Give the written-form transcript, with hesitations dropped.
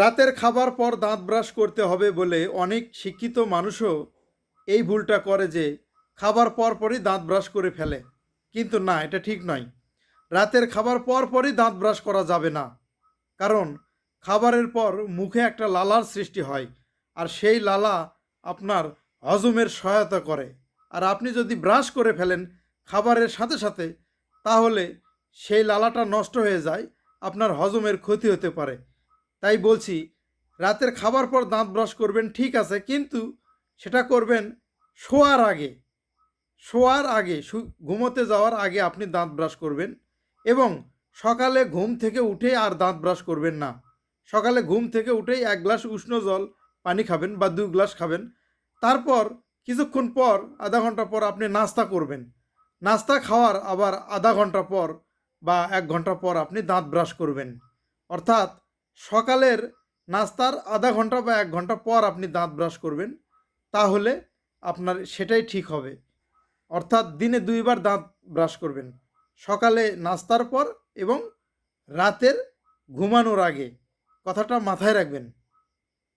রাতের খাবার পর দাঁত ব্রাশ করতে হবে বলে অনেক শিক্ষিত মানুষও এই ভুলটা করে যে খাবার পর পরই দাঁত ব্রাশ করে ফেলে। কিন্তু না, এটা ঠিক নয়। রাতের খাবার পর পরই দাঁত ব্রাশ করা যাবে না। কারণ খাবারের পর মুখে একটা লালার সৃষ্টি হয়, আর সেই লালা আপনার হজমের সহায়তা করে। আর আপনি যদি ব্রাশ করে ফেলেন খাবারের সাথে সাথে, তাহলে সেই লালাটা নষ্ট হয়ে যায়, আপনার হজমের ক্ষতি হতে পারে। তাই বলছি, রাতের খাবার পর দাঁত ব্রাশ করবেন ঠিক আছে, কিন্তু সেটা করবেন শোয়ার আগে। ঘুমোতে যাওয়ার আগে আপনি দাঁত ব্রাশ করবেন। এবং সকালে ঘুম থেকে উঠে আর দাঁত ব্রাশ করবেন না। সকালে ঘুম থেকে উঠেই 1 গ্লাস উষ্ণ জল পানি খাবেন বা 2 গ্লাস খাবেন। তারপর কিছুক্ষণ পর, আধা ঘন্টা পর আপনি নাস্তা করবেন। নাস্তা খাওয়ার আবার আধা ঘন্টা পর বা 1 ঘন্টা পর আপনি দাঁত ব্রাশ করবেন। অর্থাৎ সকালের নাস্তার আধা ঘন্টা বা 1 ঘন্টা পর আপনি দাঁত ব্রাশ করবেন। তাহলে আপনার সেটাই ঠিক হবে। অর্থাৎ দিনে 2 বার দাঁত ব্রাশ করবেন, সকালে নাস্তার পর এবং রাতের ঘুমানোর আগে। কথাটা মাথায় রাখবেন।